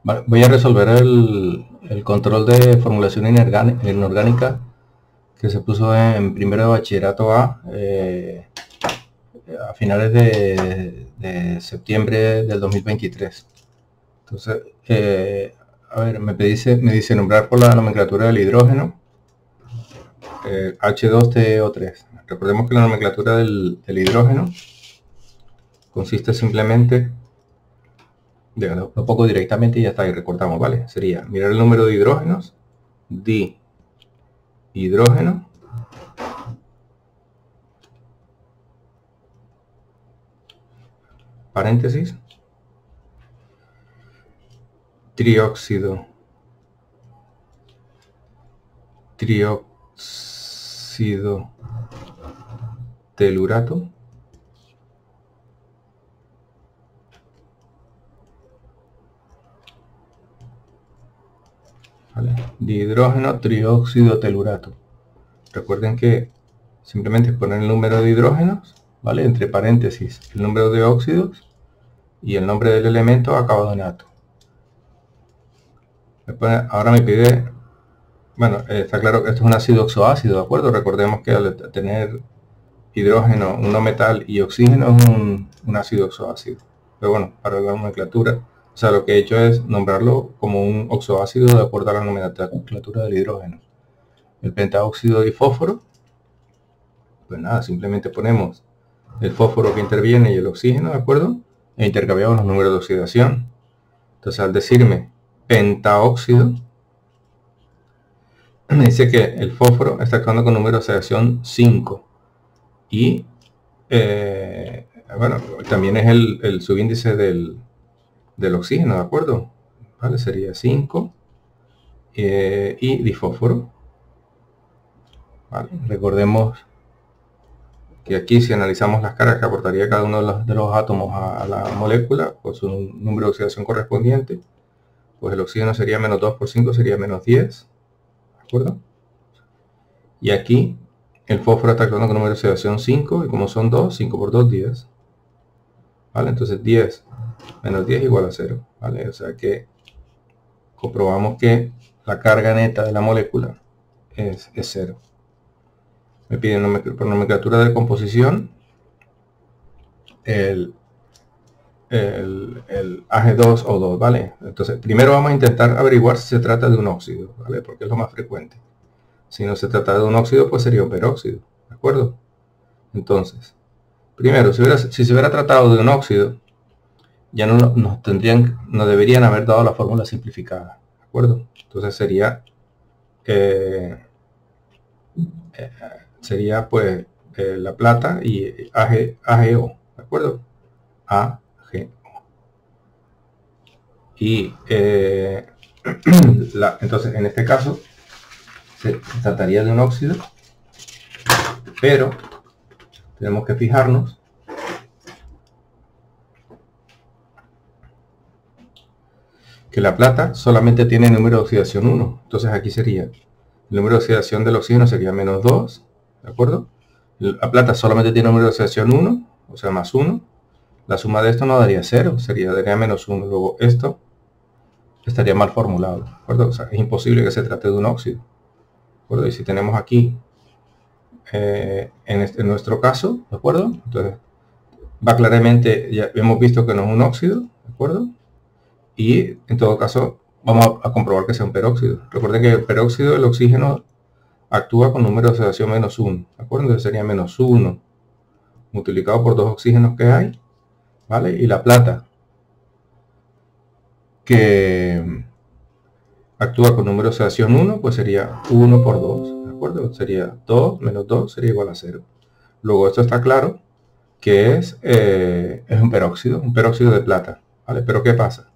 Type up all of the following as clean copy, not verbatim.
Vale, voy a resolver el control de formulación inorgánica que se puso en primero de bachillerato a finales de septiembre del 2023. Entonces, a ver, me dice nombrar por la nomenclatura del hidrógeno H2TO3. Recordemos que la nomenclatura del hidrógeno consiste simplemente, lo pongo directamente y ya está, y recortamos, ¿vale? Sería mirar el número de hidrógenos, dihidrógeno, paréntesis, trióxido telurato, ¿vale? Dihidrógeno trióxido telurato. Recuerden que simplemente poner el número de hidrógenos, ¿vale? Entre paréntesis el número de óxidos y el nombre del elemento acabado en ato. Ahora me pide, bueno, está claro que esto es un ácido oxoácido, ¿de acuerdo? Recordemos que al tener hidrógeno, un no metal y oxígeno es un ácido oxoácido. Pero bueno, para la nomenclatura, o sea, lo que he hecho es nombrarlo como un oxoácido de acuerdo a la nomenclatura del hidrógeno. El pentaóxido de fósforo, pues nada, simplemente ponemos el fósforo que interviene y el oxígeno, ¿de acuerdo? E intercambiamos los números de oxidación. Entonces, al decirme pentaóxido, me dice que el fósforo está actuando con número de oxidación 5. Y, bueno, también es el subíndice del oxígeno, ¿de acuerdo? ¿Vale? Sería 5. Y difósforo. ¿Vale? Recordemos que aquí, si analizamos las cargas que aportaría cada uno de los átomos a la molécula, por su número de oxidación correspondiente, pues el oxígeno sería menos 2 por 5, sería menos 10, ¿de acuerdo? Y aquí el fósforo está actuando con número de oxidación 5, y como son 2, 5 por 2, 10. ¿Vale? Entonces 10 menos 10 igual a 0, ¿vale? O sea que comprobamos que la carga neta de la molécula es 0. Me piden por nomenclatura de composición el Ag2O2, ¿vale? Entonces, primero vamos a intentar averiguar si se trata de un óxido, ¿vale? Porque es lo más frecuente. Si no se trata de un óxido, pues sería un peróxido, ¿de acuerdo? Entonces, primero, si se hubiera tratado de un óxido, ya no nos deberían haber dado la fórmula simplificada, ¿de acuerdo? Entonces sería pues la plata y AgO, ¿de acuerdo? AgO. Y entonces en este caso se trataría de un óxido, pero tenemos que fijarnos que la plata solamente tiene número de oxidación 1. Entonces aquí sería el número de oxidación del oxígeno sería menos 2, ¿de acuerdo? La plata solamente tiene número de oxidación 1, o sea, más 1. La suma de esto no daría 0, daría menos 1. Luego esto estaría mal formulado, ¿de acuerdo? O sea, es imposible que se trate de un óxido, ¿de acuerdo? Y si tenemos aquí, en nuestro caso, ¿de acuerdo? Entonces, va claramente, ya hemos visto que no es un óxido, ¿de acuerdo? Y en todo caso, vamos a comprobar que sea un peróxido. Recuerden que el peróxido, el oxígeno, actúa con número de oxidación menos 1, ¿de acuerdo? Entonces sería menos 1 multiplicado por 2 oxígenos que hay, ¿vale? Y la plata, que actúa con número de oxidación 1, pues sería 1 por 2, ¿de acuerdo? Sería 2 menos 2 sería igual a 0. Luego esto está claro que es un peróxido de plata, ¿vale? Pero ¿qué pasa?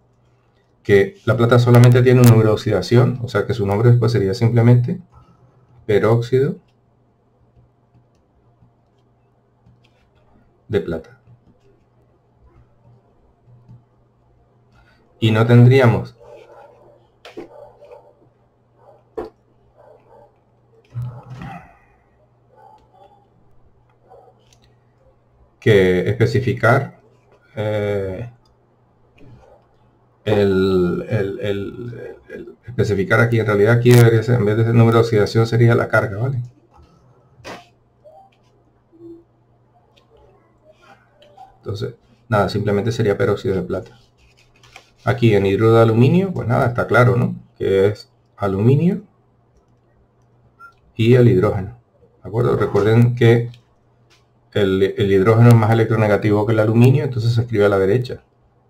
Que la plata solamente tiene un número de oxidación, o sea que su nombre después sería simplemente peróxido de plata. Y no tendríamos que especificar el especificar aquí, en realidad aquí debería ser, en vez de ese número de oxidación sería la carga, ¿vale? Entonces, nada, simplemente sería peróxido de plata. Aquí en hidruro de aluminio, pues nada, está claro, ¿no? Que es aluminio y el hidrógeno, ¿de acuerdo? Recuerden que el hidrógeno es más electronegativo que el aluminio, entonces se escribe a la derecha.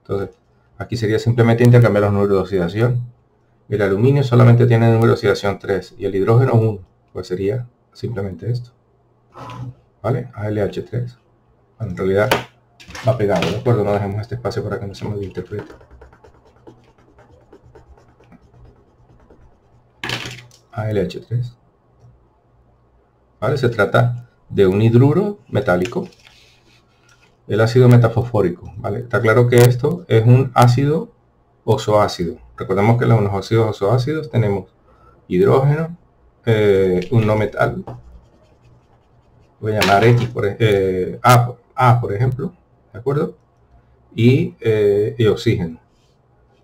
Entonces, aquí sería simplemente intercambiar los números de oxidación. El aluminio solamente tiene número de oxidación 3 y el hidrógeno 1, pues sería simplemente esto, ¿vale? ALH3. Bueno, en realidad va pegado, ¿de acuerdo? No dejemos este espacio para que no se malinterprete. ALH3. ¿Vale? Se trata de un hidruro metálico, el ácido metafosfórico, ¿vale? Está claro que esto es un ácido ozoácido. Recordemos que en los óxidos ozoácidos tenemos hidrógeno, un no metal, voy a llamar X, A, por ejemplo, ¿de acuerdo? Y oxígeno.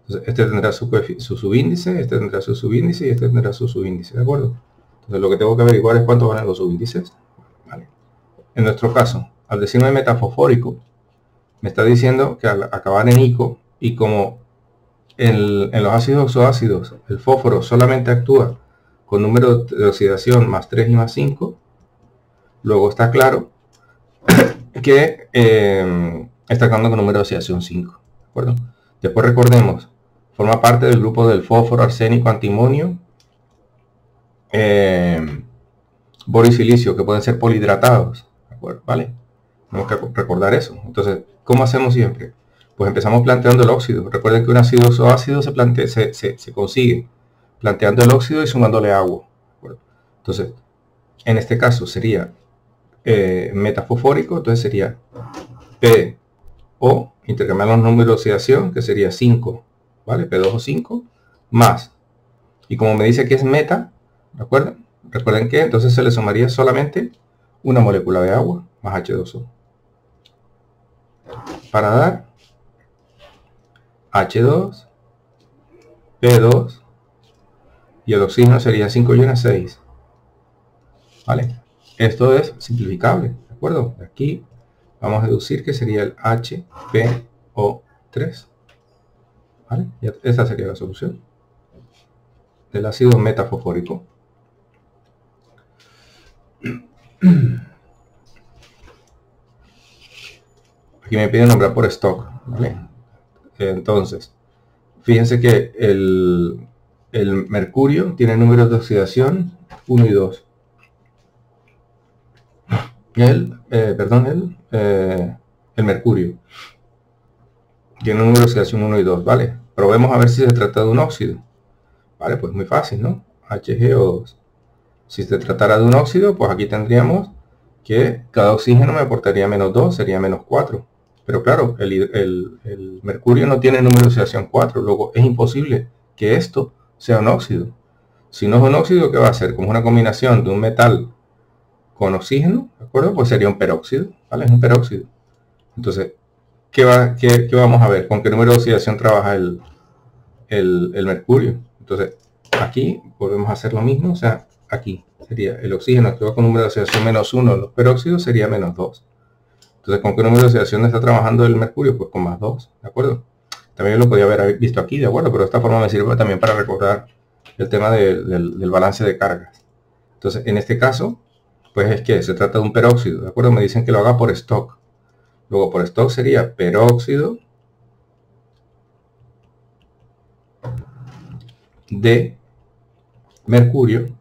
Entonces, este tendrá su subíndice, este tendrá su subíndice y este tendrá su subíndice, ¿de acuerdo? Entonces lo que tengo que averiguar es cuántos van los subíndices. ¿Vale? En nuestro caso, al decirme metafosfórico, me está diciendo que al acabar en ico, y como en los ácidos oxoácidos el fósforo solamente actúa con número de oxidación más 3 y más 5, luego está claro que está acabando con número de oxidación 5. ¿De acuerdo? Después recordemos, forma parte del grupo del fósforo, arsénico, antimonio, boro y silicio, que pueden ser polihidratados. ¿De acuerdo? ¿Vale? Tenemos que recordar eso. Entonces, ¿cómo hacemos siempre? Pues empezamos planteando el óxido. Recuerden que un ácido oxoácido se consigue planteando el óxido y sumándole agua. ¿De acuerdo? Entonces, en este caso sería metafosfórico, entonces sería PO, intercambiar los números de oxidación, que sería 5, ¿vale? P2O5, más. Y como me dice que es meta, ¿de acuerdo? Recuerden que entonces se le sumaría solamente una molécula de agua más H2O. Para dar H2, P2, y el oxígeno sería 5 y 1, 6. ¿Vale? Esto es simplificable, ¿de acuerdo? Aquí vamos a deducir que sería el HPO3. ¿Vale? Y esa sería la solución del ácido metafosfórico. Aquí me piden nombrar por stock, ¿vale? Entonces, fíjense que el mercurio tiene números de oxidación 1 y 2. El mercurio tiene un número de oxidación 1 y 2, ¿vale? Probemos a ver si se trata de un óxido. Vale, pues muy fácil, ¿no? HgO2. Si se tratara de un óxido, pues aquí tendríamos que cada oxígeno me aportaría menos 2, sería menos 4. Pero claro, el mercurio no tiene número de oxidación 4, luego es imposible que esto sea un óxido. Si no es un óxido, ¿qué va a ser? Como una combinación de un metal con oxígeno, ¿de acuerdo? Pues sería un peróxido, ¿vale? Es un peróxido. Entonces, ¿qué vamos a ver? ¿Con qué número de oxidación trabaja el mercurio? Entonces, aquí volvemos a hacer lo mismo, o sea, aquí sería el oxígeno que va con número de oxidación menos 1, los peróxidos sería menos 2. Entonces, ¿con qué número de oxidación está trabajando el mercurio? Pues con más 2, ¿de acuerdo? También lo podía haber visto aquí, ¿de acuerdo? Pero de esta forma me sirve también para recordar el tema del balance de cargas. Entonces, en este caso, pues es que se trata de un peróxido, ¿de acuerdo? Me dicen que lo haga por stock. Luego por stock sería peróxido de mercurio.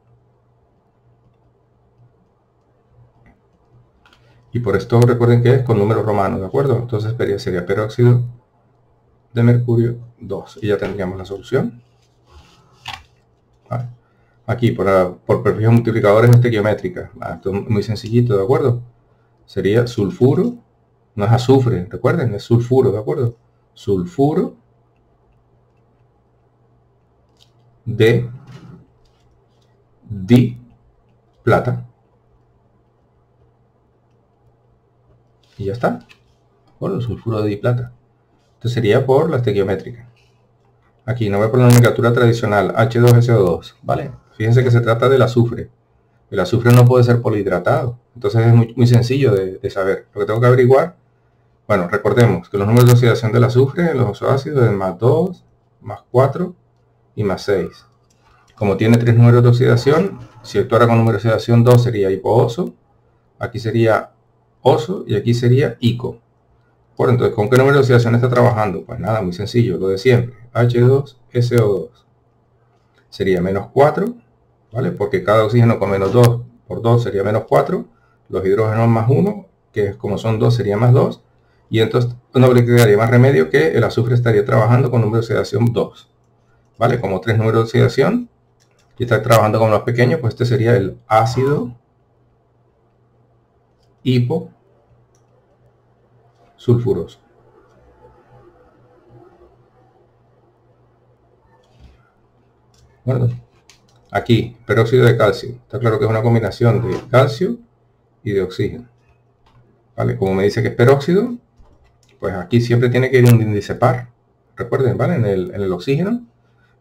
Y por stock recuerden que es con números romanos, ¿de acuerdo? Entonces sería peróxido de mercurio 2. Y ya tendríamos la solución. Vale. Aquí por prefijo multiplicadores estequiométrica. Esto es muy sencillito, ¿de acuerdo? Sería sulfuro, no es azufre, recuerden, es sulfuro, ¿de acuerdo? Sulfuro de diplata. Y ya está. ¿De acuerdo? Sulfuro de diplata. Esto sería por la estequiométrica. Aquí no voy por la nomenclatura tradicional, H2SO2, ¿vale? Fíjense que se trata del azufre. El azufre no puede ser polihidratado, entonces es muy sencillo de saber. Lo que tengo que averiguar, bueno, recordemos que los números de oxidación del azufre en los oxoácidos es más 2, más 4 y más 6. Como tiene 3 números de oxidación, si actuara con número de oxidación 2 sería hipooso, aquí sería oso y aquí sería ico. Bueno, entonces, ¿con qué número de oxidación está trabajando? Pues nada, muy sencillo, lo de siempre. H2SO2 sería menos 4, ¿vale? Porque cada oxígeno con menos 2 por 2 sería menos 4. Los hidrógenos más 1, que como son 2 sería más 2. Y entonces no le quedaría más remedio que el azufre estaría trabajando con número de oxidación 2. ¿Vale? Como 3 números de oxidación y está trabajando con los pequeños, pues este sería el ácido hiposulfuroso. Bueno, aquí, peróxido de calcio. Está claro que es una combinación de calcio y de oxígeno. ¿Vale? Como me dice que es peróxido, pues aquí siempre tiene que ir un índice par. Recuerden, ¿vale? En el oxígeno,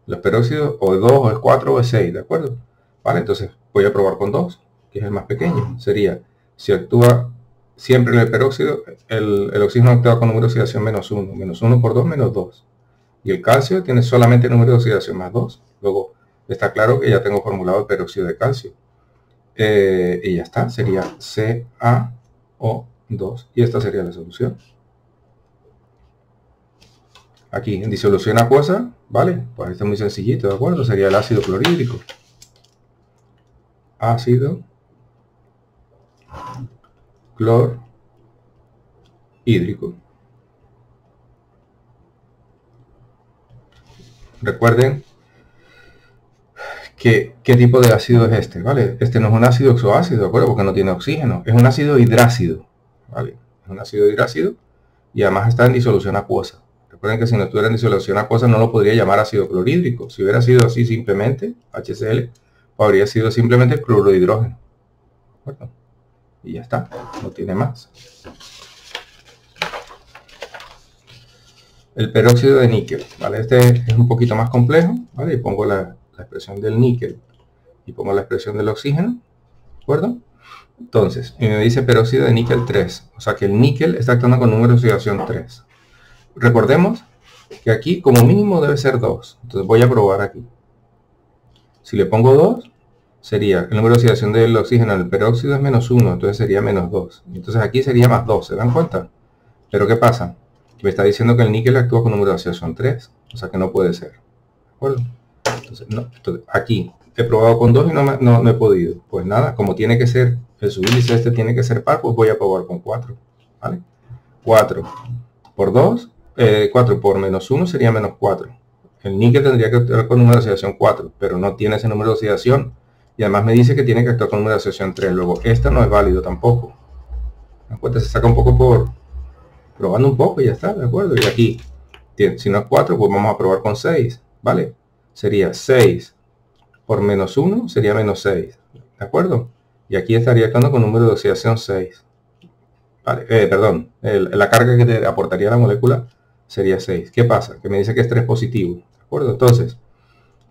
los peróxidos o es 2, o es 4, o es 6, ¿de acuerdo? Vale, entonces voy a probar con 2, que es el más pequeño. Sería, si actúa siempre en el peróxido, el oxígeno actúa con número de oxidación menos 1. Menos 1 por 2, menos 2. Y el calcio tiene solamente número de oxidación más 2. Luego, está claro que ya tengo formulado el peróxido de calcio. Y ya está, sería CaO2. Y esta sería la solución. Aquí, en disolución acuosa, ¿vale? Pues esto es muy sencillito, ¿de acuerdo? Sería el ácido clorhídrico. Ácido clorhídrico. Recuerden que qué tipo de ácido es este, ¿vale? Este no es un ácido oxoácido, ¿de acuerdo? Porque no tiene oxígeno. Es un ácido hidrácido, ¿vale? Es un ácido hidrácido y además está en disolución acuosa. Recuerden que si no estuviera en disolución acuosa no lo podría llamar ácido clorhídrico. Si hubiera sido así simplemente, HCl, habría sido simplemente cloruro de hidrógeno. ¿De acuerdo? Y ya está, no tiene más. El peróxido de níquel, ¿vale? Este es un poquito más complejo, ¿vale? Y pongo la expresión del níquel y pongo la expresión del oxígeno, ¿de acuerdo? Entonces, me dice peróxido de níquel 3, o sea que el níquel está actuando con número de oxidación 3. Recordemos que aquí como mínimo debe ser 2, entonces voy a probar aquí. Si le pongo 2, sería el número de oxidación del oxígeno en el peróxido es menos 1, entonces sería menos 2. Entonces aquí sería más 2, ¿se dan cuenta? Pero ¿qué pasa? Me está diciendo que el níquel actúa con número de oxidación 3, o sea que no puede ser. ¿De acuerdo? Entonces, no, aquí he probado con 2 y no he podido. Pues nada, como tiene que ser, el subíndice este tiene que ser par, pues voy a probar con 4. ¿Vale? 4 por 2, 4 por menos 1 sería menos 4. El níquel tendría que actuar con número de oxidación 4, pero no tiene ese número de oxidación. Y además me dice que tiene que actuar con número de oxidación 3. Luego, esta no es válido tampoco. ¿De acuerdo? Se saca un poco por probando un poco y ya está, ¿de acuerdo? Y aquí, si no es 4, pues vamos a probar con 6, ¿vale? Sería 6 por menos 1, sería menos 6, ¿de acuerdo? Y aquí estaría actuando con número de oxidación 6. Vale, perdón, la carga que te aportaría la molécula sería 6. ¿Qué pasa? Que me dice que es 3 positivo, ¿de acuerdo? Entonces,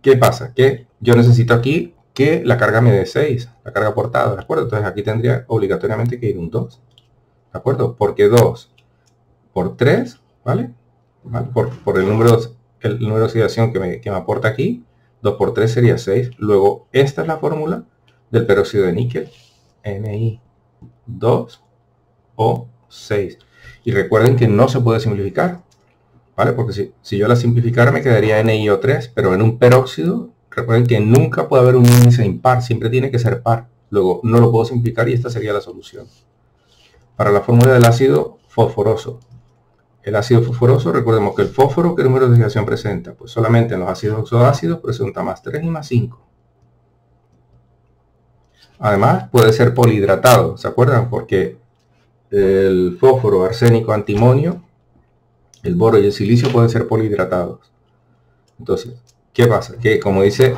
¿qué pasa? Que yo necesito aquí que la carga me dé 6, la carga aportada, ¿de acuerdo? Entonces aquí tendría obligatoriamente que ir un 2, ¿de acuerdo? Porque 2 por 3, ¿vale? Por el número de oxidación que me aporta aquí, 2 por 3 sería 6. Luego, esta es la fórmula del peróxido de níquel, Ni2O6. Y recuerden que no se puede simplificar, ¿vale? Porque si yo la simplificara me quedaría NiO3, pero en un peróxido, recuerden que nunca puede haber un índice impar, siempre tiene que ser par. Luego, no lo puedo simplificar y esta sería la solución. Para la fórmula del ácido fosforoso. El ácido fosforoso, recordemos que el fósforo, ¿qué número de oxidación presenta? Pues solamente en los ácidos oxoácidos presenta más 3 y más 5. Además, puede ser polihidratado, ¿se acuerdan? Porque el fósforo, arsénico, antimonio, el boro y el silicio pueden ser polihidratados. Entonces, ¿qué pasa? Que como dice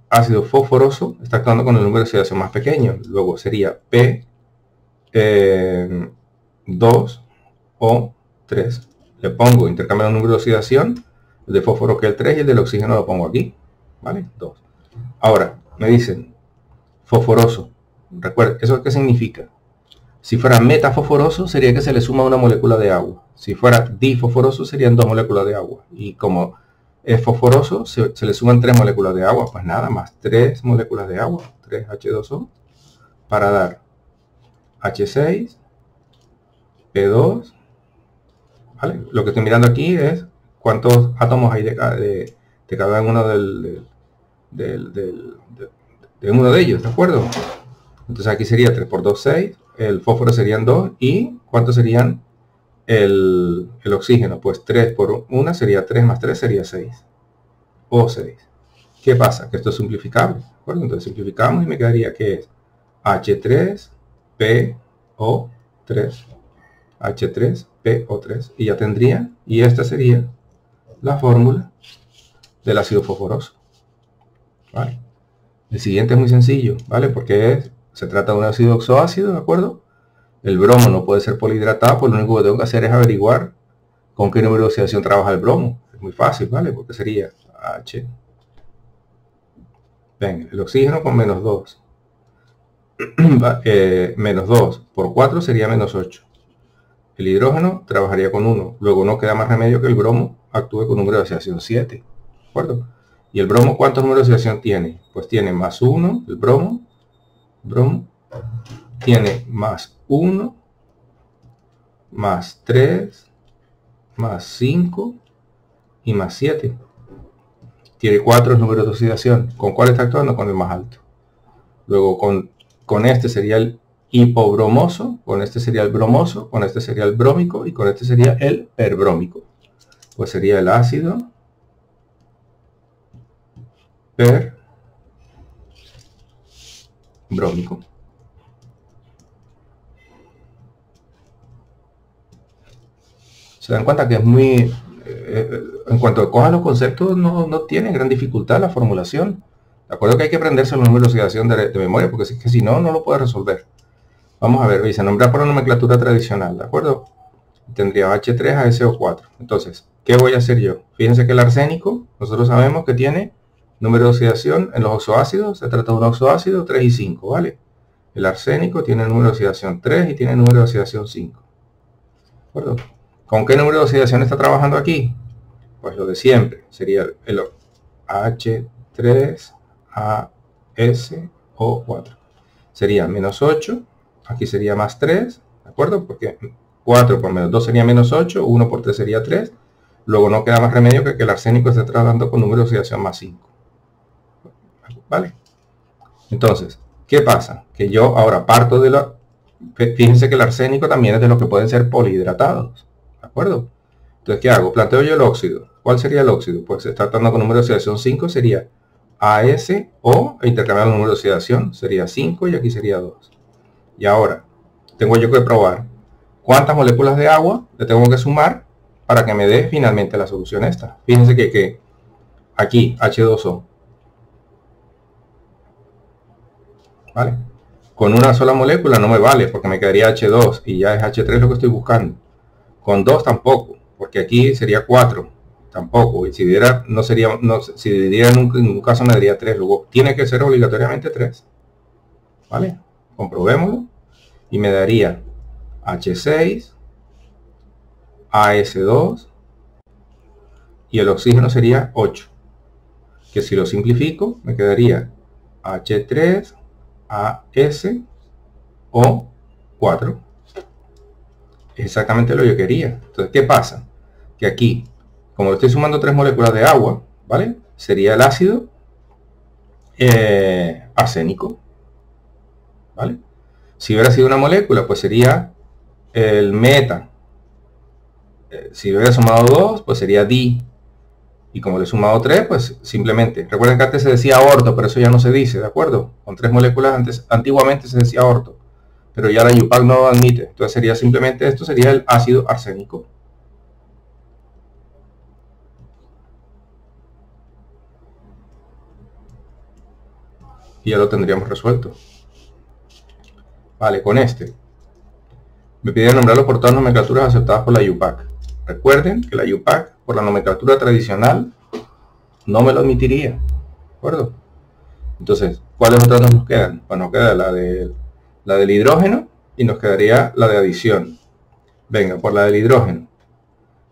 ácido fosforoso, está actuando con el número de oxidación más pequeño. Luego sería P2O3. Le pongo intercambio de número de oxidación, El de fósforo que el 3 y el del oxígeno lo pongo aquí. ¿Vale? 2. Ahora, me dicen fosforoso. Recuerden, ¿eso qué significa? Si fuera metafosforoso sería que se le suma una molécula de agua. Si fuera difosforoso serían 2 moléculas de agua. Y como es fosforoso, se le suman 3 moléculas de agua. Pues nada más, 3 moléculas de agua. 3 H2O para dar H6, P2. ¿Vale? Lo que estoy mirando aquí es cuántos átomos hay de cada uno de uno de ellos, ¿de acuerdo? Entonces aquí sería 3 por 2, 6. El fósforo serían 2. ¿Y cuántos serían el oxígeno? Pues 3 por 1 sería 3 más 3 sería 6. O 6. ¿Qué pasa? Que esto es simplificable. ¿De acuerdo? Entonces simplificamos y me quedaría que es H3PO3. H3PO3. Y ya tendría. Y esta sería la fórmula del ácido fosforoso. ¿Vale? El siguiente es muy sencillo, ¿vale? Porque se trata de un ácido oxoácido, ¿de acuerdo? El bromo no puede ser polihidratado, pues lo único que tengo que hacer es averiguar con qué número de oxidación trabaja el bromo. Es muy fácil, ¿vale? Porque sería H. Ven, el oxígeno con menos 2. Menos 2 por 4 sería menos 8. El hidrógeno trabajaría con 1. Luego no queda más remedio que el bromo actúe con número de oxidación 7. ¿De acuerdo? ¿Y el bromo cuántos números de oxidación tiene? Pues tiene más 1, el bromo tiene más 1, más 3, más 5 y más 7. Tiene 4 números de oxidación. ¿Con cuál está actuando? Con el más alto. Luego con este sería el hipobromoso, con este sería el bromoso, con este sería el brómico y con este sería el perbrómico. Pues sería el ácido perbrómico. Se dan cuenta que es muy... en cuanto a cojan los conceptos, no tiene gran dificultad la formulación. De acuerdo que hay que aprenderse los números de oxidación de memoria, porque si no, no lo puede resolver. Vamos a ver, dice, nombrar por nomenclatura tradicional, ¿de acuerdo? Tendría H3 a SO4. Entonces, ¿qué voy a hacer yo? Fíjense que el arsénico, nosotros sabemos que tiene número de oxidación en los oxoácidos, se trata de un oxoácido 3 y 5, ¿vale? El arsénico tiene número de oxidación 3 y tiene número de oxidación 5. ¿De acuerdo? ¿Con qué número de oxidación está trabajando aquí? Pues lo de siempre, sería el H3ASO4. Sería menos 8, aquí sería más 3, ¿de acuerdo? Porque 4 por menos 2 sería menos 8, 1 por 3 sería 3. Luego no queda más remedio que el arsénico esté tratando con número de oxidación más 5. ¿Vale? Entonces, ¿qué pasa? Que yo ahora parto de la... Fíjense que el arsénico también es de los que pueden ser polihidratados. ¿De acuerdo? Entonces, ¿qué hago? Planteo yo el óxido. ¿Cuál sería el óxido? Pues se está tratando con número de oxidación 5, sería ASO, e intercambiar el número de oxidación, sería 5 y aquí sería 2. Y ahora, tengo yo que probar cuántas moléculas de agua le tengo que sumar para que me dé finalmente la solución esta. Fíjense que aquí, H2O, ¿vale? Con una sola molécula no me vale, porque me quedaría H2 y ya es H3 lo que estoy buscando. Con 2 tampoco, porque aquí sería 4, tampoco. Y si dividiera, si dividiera en un caso me daría 3, luego tiene que ser obligatoriamente 3. ¿Vale? Comprobémoslo. Y me daría H6, AS2 y el oxígeno sería 8. Que si lo simplifico, me quedaría H3, ASO4. Exactamente lo que yo quería. Entonces, ¿qué pasa? Que aquí, como le estoy sumando 3 moléculas de agua, ¿vale? Sería el ácido arsénico, ¿vale? Si hubiera sido una molécula, pues sería el meta. Si hubiera sumado 2, pues sería di. Y como le he sumado 3, pues simplemente. Recuerden que antes se decía orto, pero eso ya no se dice, ¿de acuerdo? Con 3 moléculas antiguamente se decía orto, pero ya la IUPAC no lo admite. Entonces sería simplemente, esto sería el ácido arsénico. Y ya lo tendríamos resuelto. Vale, con este. Me piden nombrarlo por todas las nomenclaturas aceptadas por la IUPAC. Recuerden que la IUPAC, por la nomenclatura tradicional, no me lo admitiría, ¿de acuerdo? Entonces, ¿cuáles otras nos quedan? Pues nos queda la del hidrógeno y nos quedaría la de adición. Venga, por la del hidrógeno.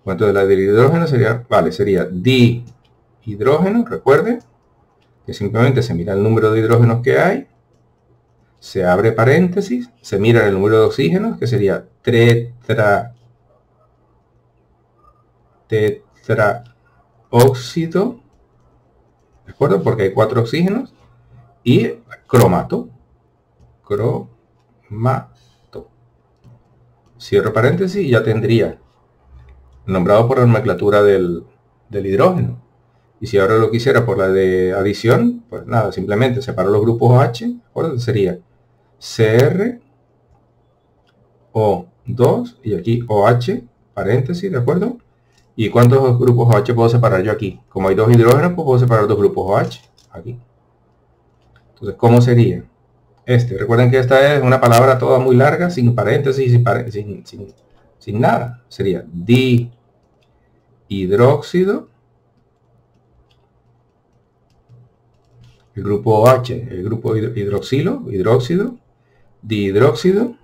Pues entonces la del hidrógeno sería, vale, sería dihidrógeno, recuerden, que simplemente se mira el número de hidrógenos que hay, se abre paréntesis, se mira el número de oxígenos, que sería tetraóxido, ¿de acuerdo? Porque hay 4 oxígenos, y cromato, cierro paréntesis y ya tendría nombrado por la nomenclatura del hidrógeno. Y si ahora lo quisiera por la de adición, pues nada, simplemente separo los grupos OH, ¿de acuerdo? Sería CR O2 y aquí OH, paréntesis, ¿de acuerdo? ¿Y cuántos grupos OH puedo separar yo aquí? Como hay 2 hidrógenos, pues puedo separar 2 grupos OH aquí. Entonces, ¿cómo sería? Recuerden que esta es una palabra toda muy larga, sin paréntesis, sin nada. Sería dihidróxido, el grupo OH, el grupo hidróxido, dihidróxido.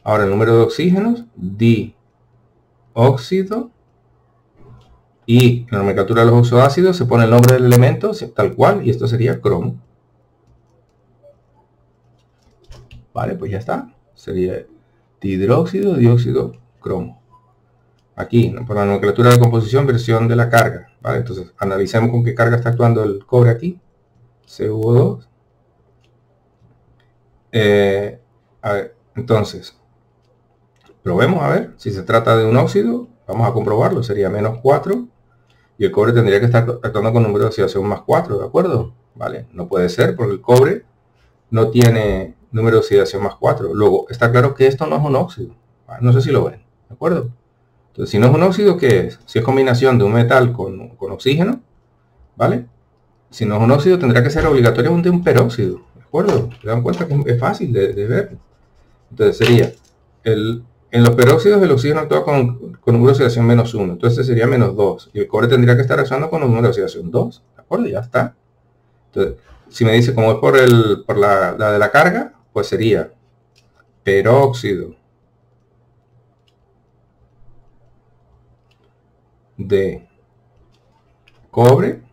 Ahora el número de oxígenos, dióxido. Y en la nomenclatura de los oxoácidos se pone el nombre del elemento tal cual, y esto sería cromo. Vale, pues ya está. Sería dihidróxido, dióxido, cromo. Aquí, por la nomenclatura de composición, versión de la carga. Vale, entonces analicemos con qué carga está actuando el cobre aquí. CuO2. A ver, entonces, probemos a ver si se trata de un óxido. Vamos a comprobarlo. Sería -4. Y el cobre tendría que estar actuando con número de oxidación +4, ¿de acuerdo? Vale, no puede ser porque el cobre no tiene número de oxidación +4. Luego, está claro que esto no es un óxido. No sé si lo ven, ¿de acuerdo? Entonces, si no es un óxido, ¿qué es? Si es combinación de un metal con oxígeno, ¿vale? Si no es un óxido, tendrá que ser obligatoriamente un peróxido, ¿de acuerdo? ¿Se dan cuenta que es fácil de ver? Entonces sería, en los peróxidos el oxígeno actúa con número de oxidación -1, entonces sería -2. Y el cobre tendría que estar reaccionando con un número de oxidación 2, ¿de acuerdo? Ya está. Entonces, si me dice como es por la de la carga, pues sería peróxido de cobre.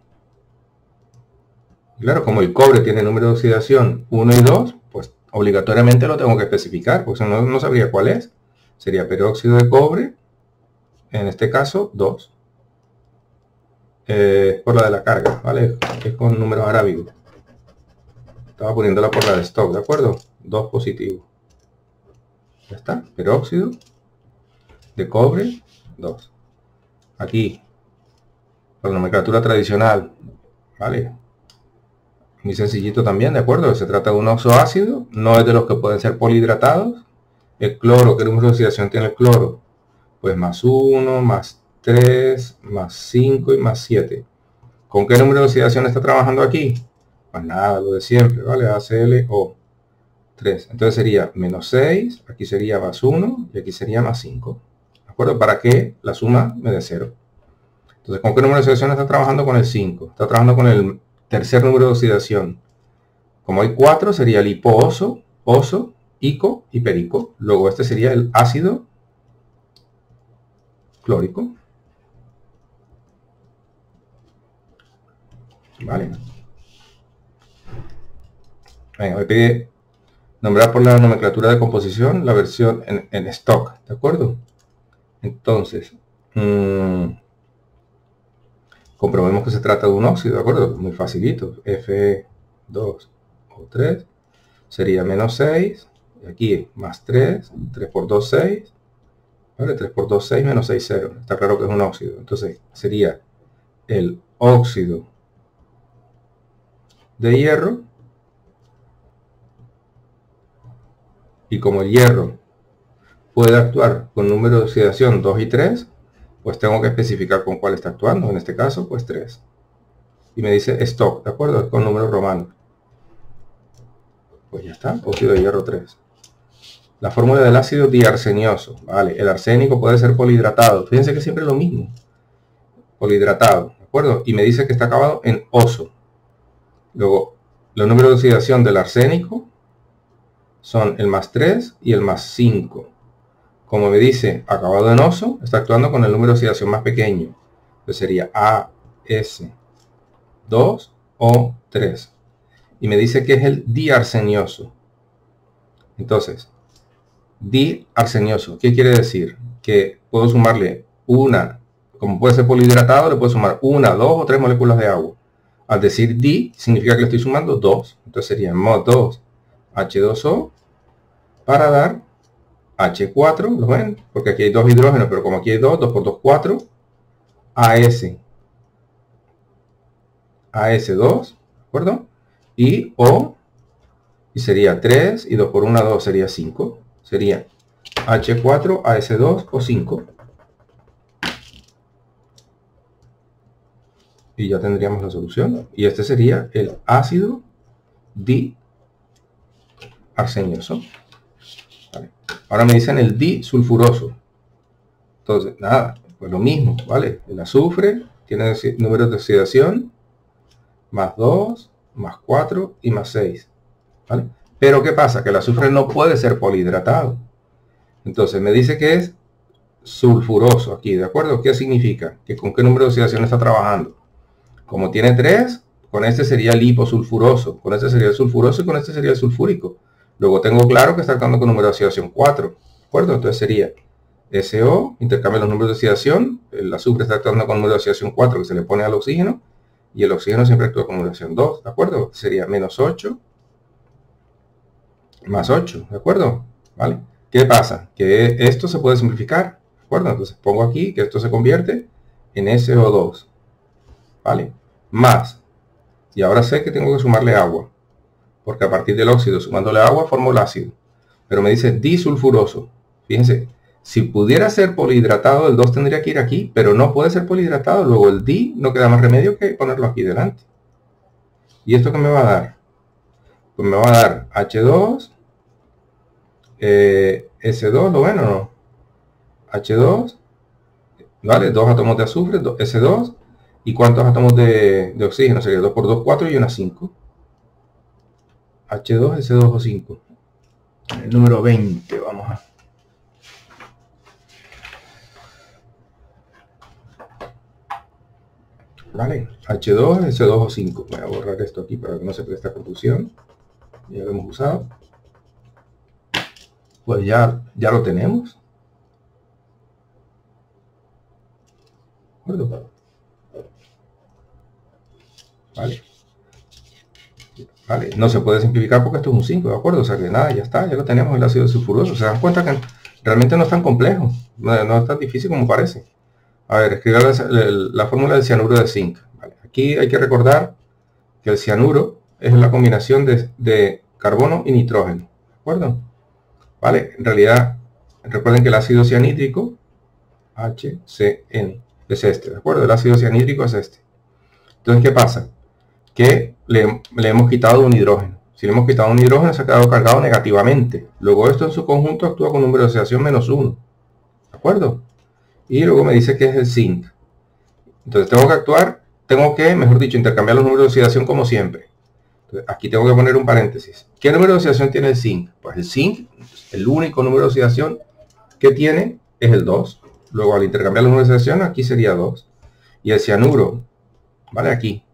Claro, como el cobre tiene número de oxidación 1 y 2, pues obligatoriamente lo tengo que especificar, porque no sabría cuál es. Sería peróxido de cobre, en este caso 2. Por la de la carga, ¿vale? Es con número arábigo. Estaba poniéndola por la de stock, ¿de acuerdo? 2 positivo. Ya está, peróxido de cobre 2. Aquí, por la nomenclatura tradicional, ¿vale? Muy sencillito también, ¿de acuerdo? Se trata de un oxoácido, no es de los que pueden ser polihidratados. El cloro, ¿qué número de oxidación tiene el cloro? Pues +1, +3, +5 y +7. ¿Con qué número de oxidación está trabajando aquí? Pues nada, lo de siempre, ¿vale? AClO3. Entonces sería -6, aquí sería +1 y aquí sería +5. ¿De acuerdo? Para que la suma me dé 0. Entonces, ¿con qué número de oxidación está trabajando? Con el 5. Está trabajando con el tercer número de oxidación. Como hay 4, sería el hipooso, oso, ico y perico. Luego este sería el ácido clórico. Vale. Venga, me pide nombrar por la nomenclatura de composición la versión en stock, ¿de acuerdo? Entonces, comprobemos que se trata de un óxido, ¿de acuerdo? Muy facilito. Fe2O3 sería -6, y aquí +3, 3 por 2, 6, ¿vale? 3 por 2, 6, -6, 0. Está claro que es un óxido. Entonces, sería el óxido de hierro, y como el hierro puede actuar con número de oxidación 2 y 3, pues tengo que especificar con cuál está actuando. En este caso, pues 3. Y me dice stock, ¿de acuerdo? Con número romano. Pues ya está, óxido de hierro 3. La fórmula del ácido diarsenioso, ¿vale? El arsénico puede ser polihidratado. Fíjense que siempre es lo mismo. polihidratado, ¿de acuerdo? Y me dice que está acabado en oso. Luego, los números de oxidación del arsénico son el +3 y el +5. Como me dice acabado en oso, está actuando con el número de oxidación más pequeño. Entonces sería AS2O3. Y me dice que es el diarsenioso. Entonces, diarsenioso, ¿qué quiere decir? Que puedo sumarle una, como puede ser polihidratado, le puedo sumar 1, 2 o 3 moléculas de agua. Al decir di, significa que le estoy sumando 2. Entonces sería MO2 H2O para dar H4, ¿lo ven? Porque aquí hay 2 hidrógenos, pero como aquí hay 2, 2 por 2, 4. AS2, ¿de acuerdo? Y O, y sería 3, y 2 por 1, 2, sería 5. Sería H4, AS2 o 5. Y ya tendríamos la solución. Y este sería el ácido diarsenioso. ¿Vale? Ahora me dicen el disulfuroso. Entonces, nada, pues lo mismo, ¿vale? El azufre tiene números de oxidación +2, +4 y +6. ¿Vale? Pero ¿qué pasa? Que el azufre no puede ser polihidratado. Entonces me dice que es sulfuroso aquí, ¿de acuerdo? ¿Qué significa? Que con qué número de oxidación está trabajando. Como tiene 3, con este sería liposulfuroso, con este sería el sulfuroso y con este sería el sulfúrico. Luego tengo claro que está actuando con número de oxidación 4, ¿de acuerdo? Entonces sería SO, intercambia los números de oxidación, el azufre está actuando con número de oxidación 4 que se le pone al oxígeno, y el oxígeno siempre actúa con número de oxidación 2, ¿de acuerdo? Sería -8 +8, ¿de acuerdo? ¿Vale? ¿Qué pasa? Que esto se puede simplificar, ¿de acuerdo? Entonces pongo aquí que esto se convierte en SO2, ¿vale? Más, y ahora sé que tengo que sumarle agua, porque a partir del óxido, sumándole agua, formo el ácido. Pero me dice disulfuroso. Fíjense, si pudiera ser polihidratado, el 2 tendría que ir aquí, pero no puede ser polihidratado. Luego el di no queda más remedio que ponerlo aquí delante. ¿Y esto qué me va a dar? Pues me va a dar H2, S2, ¿lo ven o no? H2, ¿vale? 2 átomos de azufre, S2, ¿y cuántos átomos de oxígeno? Sería 2 por 2, 4 y una 5. H2, S2 o 5. El número 20, vamos a... Vale, H2, S2 o 5. Voy a borrar esto aquí para que no se preste confusión. Ya lo hemos usado. Pues ya lo tenemos. ¿De acuerdo? Vale. Vale, no se puede simplificar porque esto es un 5, ¿de acuerdo? O sea que nada, ya está, ya lo tenemos el ácido sulfuroso. Se dan cuenta que realmente no es tan complejo, no es tan difícil como parece. A ver, escribir la fórmula del cianuro de zinc. Vale, aquí hay que recordar que el cianuro es la combinación de carbono y nitrógeno, ¿de acuerdo? Vale, en realidad, recuerden que el ácido cianhídrico, HCN, es este, ¿de acuerdo? El ácido cianhídrico es este. Entonces, ¿qué pasa? Que le hemos quitado un hidrógeno. Si le hemos quitado un hidrógeno, se ha quedado cargado negativamente. Luego esto en su conjunto actúa con número de oxidación -1. ¿De acuerdo? Y luego me dice que es el zinc. Entonces tengo que, mejor dicho, intercambiar los números de oxidación como siempre. Entonces, aquí tengo que poner un paréntesis. ¿Qué número de oxidación tiene el zinc? Pues el zinc, el único número de oxidación que tiene es el 2. Luego al intercambiar los números de oxidación, aquí sería 2. Y el cianuro, ¿vale? Aquí.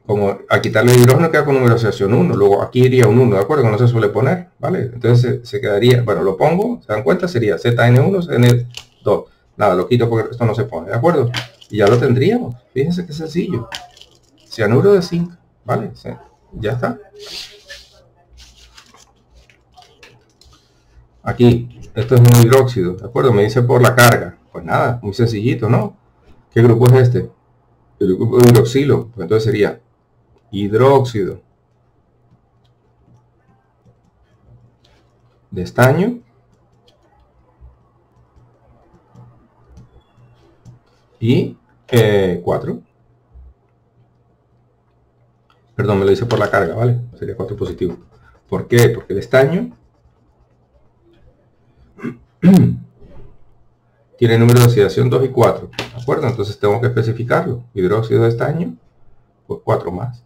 Como al quitarle el hidrógeno queda con número de oxidación 1, luego aquí iría un 1, ¿de acuerdo? Que no se suele poner, ¿vale? Entonces se quedaría, bueno, lo pongo, ¿se dan cuenta? Sería ZN1, ZN2. Nada, lo quito porque esto no se pone, ¿de acuerdo? Y ya lo tendríamos, fíjense qué sencillo. Cianuro de zinc, ¿vale? Ya está. Aquí, esto es un hidróxido, ¿de acuerdo? Me dice por la carga. Pues nada, muy sencillito, ¿no? ¿Qué grupo es este? El grupo de hidroxilo, pues entonces sería hidróxido de estaño y 4. Perdón, me lo hice por la carga, ¿vale? Sería 4 positivo. ¿Por qué? Porque el estaño tiene número de oxidación 2 y 4, ¿de acuerdo? Entonces tengo que especificarlo. Hidróxido de estaño, pues 4 más.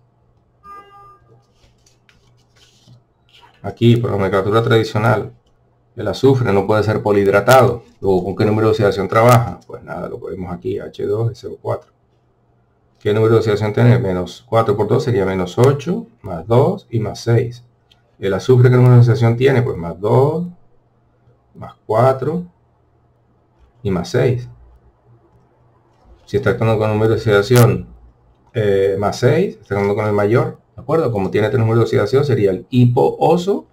Aquí, por la nomenclatura tradicional, el azufre no puede ser polihidratado. Luego, ¿con qué número de oxidación trabaja? Pues nada, lo ponemos aquí, H2SO4. ¿Qué número de oxidación tiene? Menos 4 por 2 sería menos 8, más 2 y más 6. El azufre, ¿qué número de oxidación tiene? Pues más 2, más 4 y más 6. Si está actuando con número de oxidación más 6, está actuando con el mayor, ¿de acuerdo? Como tiene este número de oxidación, sería el hipooso,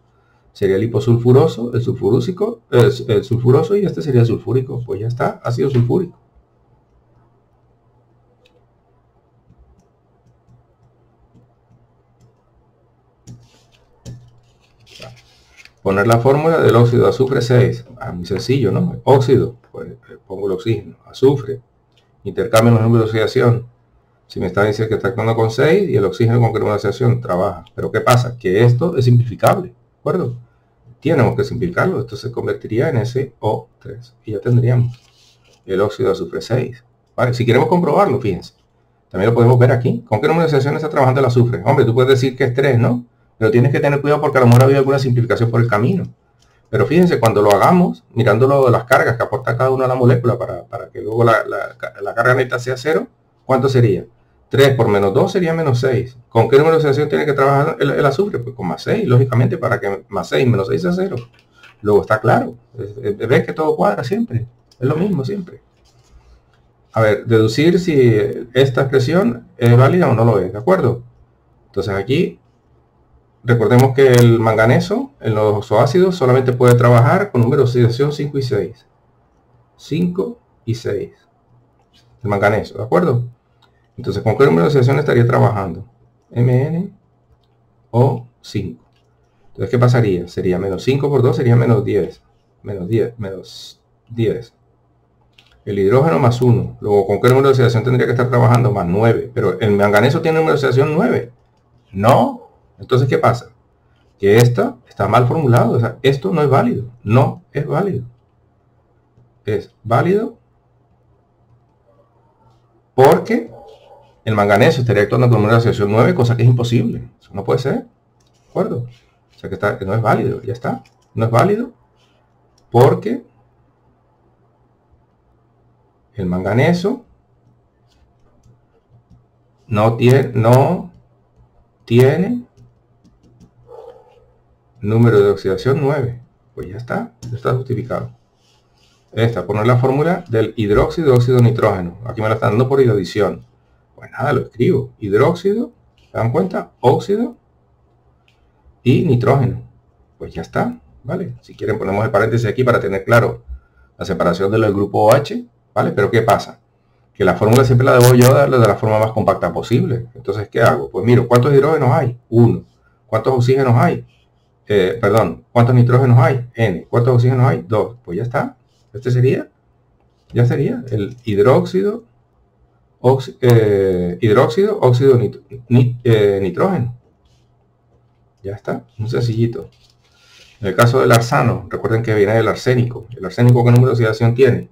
sería el hiposulfuroso, el sulfurúsico, el sulfuroso, y este sería el sulfúrico. Pues ya está, ácido sulfúrico. Poner la fórmula del óxido de azufre 6. Muy sencillo, ¿no? Óxido, pues pongo el oxígeno, azufre, intercambio los números de oxidación. Si me está diciendo que está actuando con 6 y el oxígeno con qué número de oxidación trabaja. Pero ¿qué pasa? Que esto es simplificable, ¿de acuerdo? Tenemos que simplificarlo. Esto se convertiría en SO3 y ya tendríamos el óxido de azufre 6. Vale, si queremos comprobarlo, fíjense. También lo podemos ver aquí. ¿Con qué número de oxidación está trabajando el azufre? Hombre, tú puedes decir que es 3, ¿no? Pero tienes que tener cuidado porque a lo mejor había alguna simplificación por el camino. Pero fíjense, cuando lo hagamos, mirándolo de las cargas que aporta cada una a la molécula para que luego la carga neta sea 0, ¿cuánto sería? 3 por menos 2 sería menos 6. ¿Con qué número de oxidación tiene que trabajar el azufre? Pues con más 6, lógicamente, para que más 6 menos 6 sea 0. Luego está claro. Ves que todo cuadra siempre. Es lo mismo siempre. A ver, deducir si esta expresión es válida o no lo es, ¿de acuerdo? Entonces aquí, recordemos que el manganeso en los oxoácidos solamente puede trabajar con números de oxidación 5 y 6. 5 y 6. El manganeso, ¿de acuerdo? Entonces, ¿con qué número de oxidación estaría trabajando? MnO5. Entonces, ¿qué pasaría? Sería menos 5 por 2 sería menos 10. Menos 10, menos 10. El hidrógeno más 1. Luego, ¿con qué número de oxidación tendría que estar trabajando? Más 9. Pero el manganeso tiene número de oxidación 9. No. Entonces, ¿qué pasa? Que esto está mal formulado. O sea, esto no es válido. No es válido. Es válido porque el manganeso estaría actuando con número de oxidación 9, cosa que es imposible. Eso no puede ser. ¿De acuerdo? O sea, que no es válido. Ya está. No es válido porque el manganeso no tiene número de oxidación 9. Pues ya está justificado. Poner la fórmula del hidróxido de óxido nitrógeno. Aquí me la están dando por adición. Pues nada, lo escribo. Hidróxido, ¿se dan cuenta? Óxido y nitrógeno. Pues ya está, ¿vale? Si quieren ponemos el paréntesis aquí para tener claro la separación del grupo OH, ¿vale? Pero ¿qué pasa? Que la fórmula siempre la debo yo darle de la forma más compacta posible. Entonces, ¿qué hago? Pues miro, ¿cuántos hidrógenos hay? 1. ¿Cuántos oxígenos hay? ¿Cuántos nitrógenos hay? N. ¿Cuántos oxígenos hay? 2. Pues ya está. Ya sería el hidróxido, óxido, nitrógeno. Ya está, muy sencillito. En el caso del arsano, recuerden que viene del arsénico. ¿El arsénico qué número de oxidación tiene?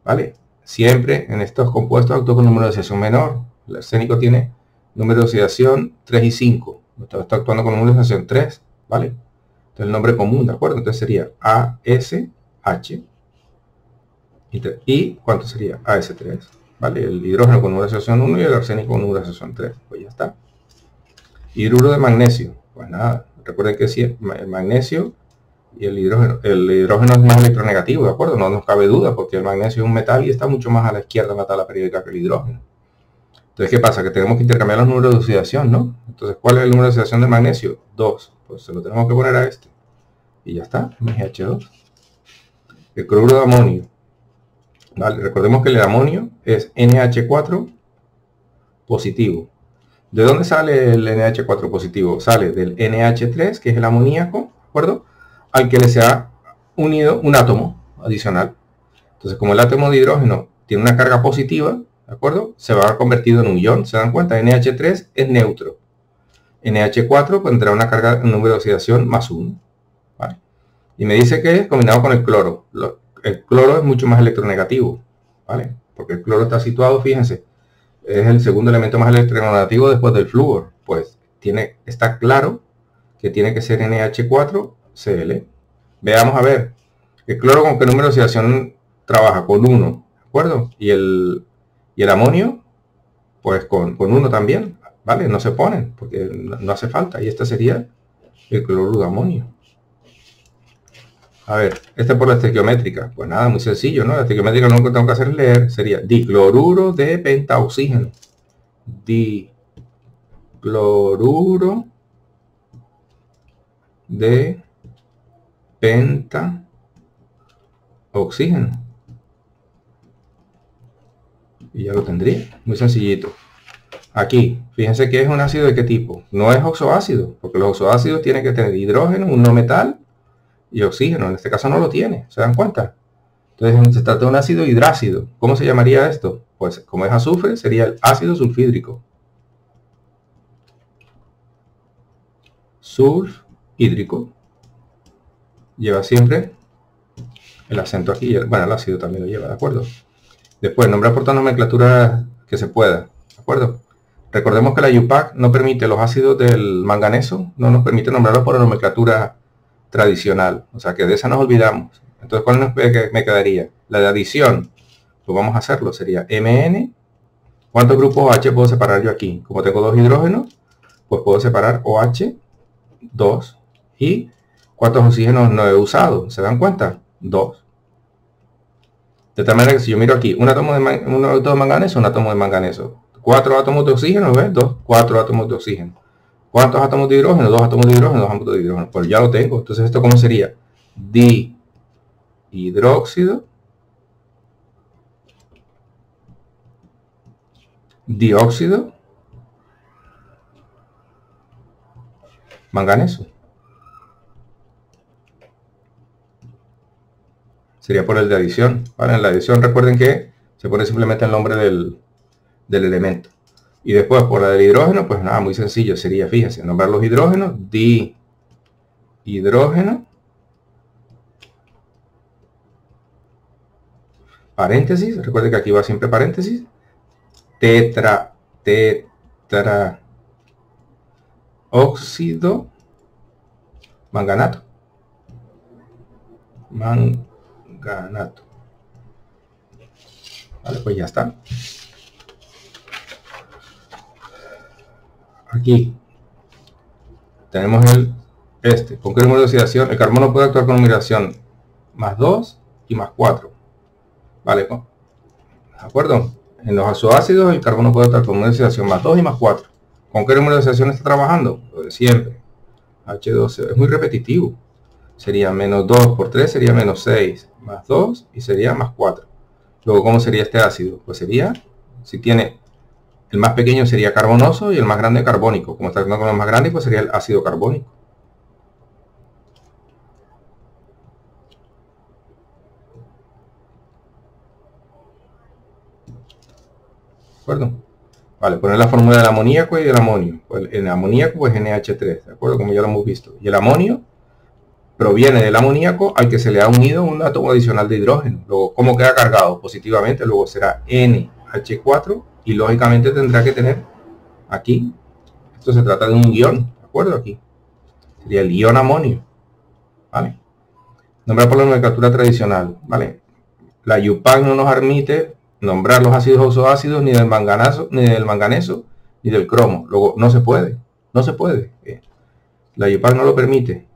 ¿Vale? Siempre en estos compuestos actúa con número de oxidación menor. El arsénico tiene número de oxidación 3 y 5. Está actuando con número de oxidación 3, ¿vale? Entonces el nombre común, ¿de acuerdo? Entonces sería ASH. ¿Y cuánto sería? AS3, ¿vale? El hidrógeno con número de oxidación 1 y el arsénico con número de oxidación 3. Pues ya está. Hidruro de magnesio. Pues nada, recuerden que sí, el magnesio y el hidrógeno es más electronegativo, ¿de acuerdo? No nos cabe duda porque el magnesio es un metal y está mucho más a la izquierda en la tabla periódica que el hidrógeno. Entonces, ¿qué pasa? Que tenemos que intercambiar los números de oxidación, ¿no? Entonces, ¿cuál es el número de oxidación del magnesio? 2. Pues se lo tenemos que poner a este. Y ya está, MgH2. El cloruro de amonio. Vale, recordemos que el amonio es NH4 positivo. ¿De dónde sale el NH4 positivo? Sale del NH3, que es el amoníaco, ¿de acuerdo? Al que le se ha unido un átomo adicional. Entonces, como el átomo de hidrógeno tiene una carga positiva, ¿de acuerdo? Se va a convertir en un ion. ¿Se dan cuenta? NH3 es neutro. NH4 tendrá una carga, un número de oxidación más 1. ¿Vale? Y me dice que es combinado con el cloro. el cloro es mucho más electronegativo, ¿vale? Porque el cloro está situado, fíjense, es el segundo elemento más electronegativo después del flúor. Pues está claro que tiene que ser NH4Cl. Veamos a ver, el cloro con qué número de oxidación trabaja, con 1, ¿de acuerdo? Y el amonio, pues con 1 también, ¿vale? No se ponen, porque no hace falta. Y este sería el cloruro de amonio. A ver, este por la estequiométrica. Pues nada, muy sencillo, ¿no? La estequiométrica lo único que tengo que hacer es leer. Sería dicloruro de pentaoxígeno. Dicloruro de pentaoxígeno. Y ya lo tendría. Muy sencillito. Aquí, fíjense que es un ácido de qué tipo. No es oxoácido, porque los oxoácidos tienen que tener hidrógeno, un no metal y oxígeno. En este caso no lo tiene, ¿se dan cuenta? Entonces se trata de un ácido hidrácido. ¿Cómo se llamaría esto? Pues como es azufre, sería el ácido sulfhídrico. Sulfhídrico. Lleva siempre el acento aquí. Bueno, el ácido también lo lleva, ¿de acuerdo? Después, nombrar por todas nomenclaturas que se pueda, ¿de acuerdo? Recordemos que la UPAC no permite los ácidos del manganeso, no nos permite nombrarlos por la nomenclatura tradicional. O sea que de esa nos olvidamos. Entonces, ¿cuál me quedaría? La de adición. Pues vamos a hacerlo. Sería MN. ¿Cuántos grupos H puedo separar yo aquí? Como tengo 2 hidrógenos, pues puedo separar OH, 2. ¿Y cuántos oxígenos no he usado? ¿Se dan cuenta? 2. De tal manera que si yo miro aquí, un átomo de manganeso, un átomo de manganeso. 4 átomos de oxígeno, ¿ves? 2, 4 átomos de oxígeno. ¿Cuántos átomos de hidrógeno? 2 átomos de hidrógeno, 2 átomos de hidrógeno. Pues ya lo tengo. Entonces, ¿esto cómo sería? Dihidróxido, dióxido, manganeso. Sería por el de adición. ¿Vale? En la adición recuerden que se pone simplemente el nombre del elemento. Y después por la del hidrógeno, pues nada, muy sencillo. Sería, fíjense, nombrar los hidrógenos. Dihidrógeno. Paréntesis. Recuerden que aquí va siempre paréntesis. Óxido manganato. Manganato. Vale, pues ya está. Aquí tenemos ¿con qué número de oxidación? El carbono puede actuar con numeración más 2 y más 4. Vale, ¿de acuerdo? En los azoácidos el carbono puede actuar con número de oxidación más 2 y más 4. ¿Con qué número de oxidación está trabajando? Lo de siempre. H12, es muy repetitivo. Sería menos 2 por 3, sería menos 6, más 2 y sería más 4. Luego, ¿cómo sería este ácido? Pues sería, si tiene, el más pequeño sería carbonoso y el más grande carbónico. Como está con el más grande, pues sería el ácido carbónico. ¿De acuerdo? Vale, poner la fórmula del amoníaco y del amonio. Pues el amoníaco pues NH3, ¿de acuerdo? Como ya lo hemos visto. Y el amonio proviene del amoníaco al que se le ha unido un átomo adicional de hidrógeno. Luego, ¿cómo queda cargado? Positivamente, luego será NH4 y lógicamente tendrá que tener aquí, esto se trata de un ion, ¿de acuerdo? Aquí sería el ion amonio, ¿vale? Nombrar por la nomenclatura tradicional, ¿vale? La UPAC no nos permite nombrar los ácidos oxoácidos ni del manganeso, ni del cromo. Luego, no se puede. La UPAC no lo permite.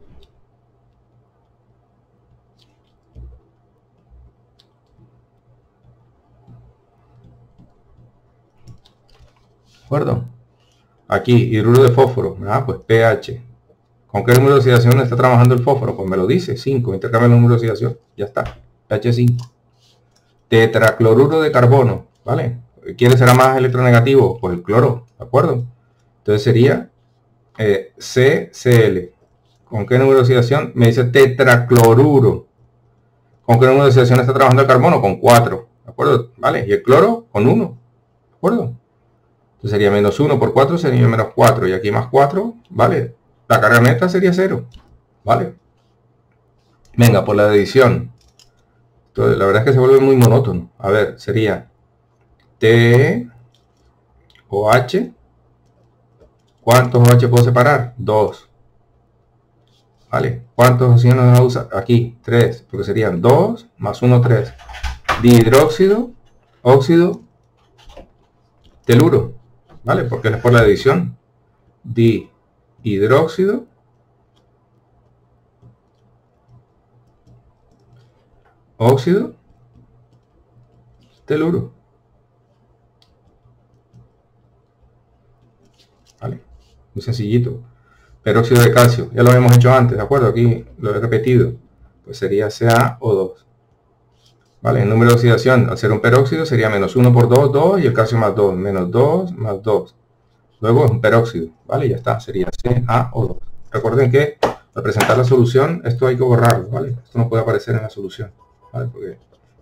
¿De acuerdo? Aquí, hidruro de fósforo. Pues pH. ¿Con qué número de oxidación está trabajando el fósforo? Pues me lo dice, 5. Intercambia el número de oxidación. Ya está. pH 5. Tetracloruro de carbono. ¿Vale? ¿Quién será más electronegativo? Pues el cloro. ¿De acuerdo? Entonces sería CCl. ¿Con qué número de oxidación? Me dice tetracloruro. ¿Con qué número de oxidación está trabajando el carbono? Con 4. ¿De acuerdo? ¿Vale? Y el cloro con 1. ¿De acuerdo? Entonces sería menos 1 por 4 sería menos 4. Y aquí más 4, ¿vale? La carga neta sería 0. ¿Vale? Venga, por la adición. la verdad es que se vuelve muy monótono. A ver, sería T o H. ¿Cuántos OH puedo separar? 2. ¿Vale? ¿Cuántos oxígenos vamos a usar? Aquí, 3, porque serían 2 más 1, 3. Dihidróxido, óxido, teluro. ¿Vale? Porque es por la adición. Dihidróxido, óxido, teluro. ¿Vale? Muy sencillito. Peróxido de calcio, ya lo habíamos hecho antes, ¿de acuerdo? Aquí lo he repetido. Pues sería CaO2. ¿Vale? El número de oxidación, al ser un peróxido, sería menos 1 por 2, 2, y el calcio más 2, menos 2, más 2. Luego es un peróxido, ¿vale? Ya está, sería CaO2. Recuerden que al presentar la solución, esto hay que borrarlo, ¿vale? Esto no puede aparecer en la solución, ¿vale? Porque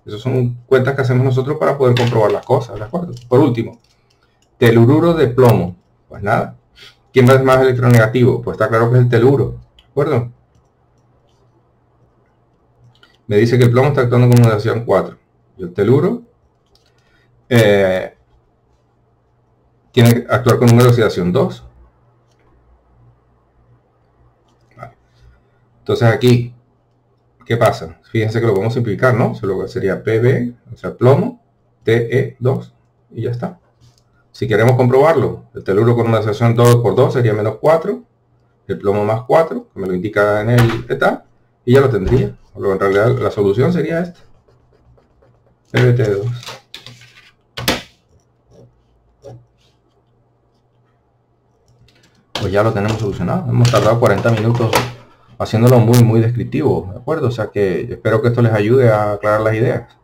esas son cuentas que hacemos nosotros para poder comprobar las cosas, ¿de acuerdo? Por último, telururo de plomo. Pues nada. ¿Quién es más electronegativo? Pues está claro que es el teluro, ¿de acuerdo? Me dice que el plomo está actuando con modulación 4. Y el teluro tiene que actuar con número de oxidación 2. Vale. Entonces aquí, ¿qué pasa? Fíjense que lo podemos simplificar, ¿no? Solo sería PB, o sea, plomo, TE2, y ya está. Si queremos comprobarlo, el teluro con una oxidación 2 por 2 sería menos 4, el plomo más 4, que me lo indica en el ETA, y ya lo tendría. Pero en realidad la solución sería esta, PBT2. Pues ya lo tenemos solucionado. Hemos tardado 40 minutos haciéndolo muy descriptivo, ¿de acuerdo? O sea que espero que esto les ayude a aclarar las ideas.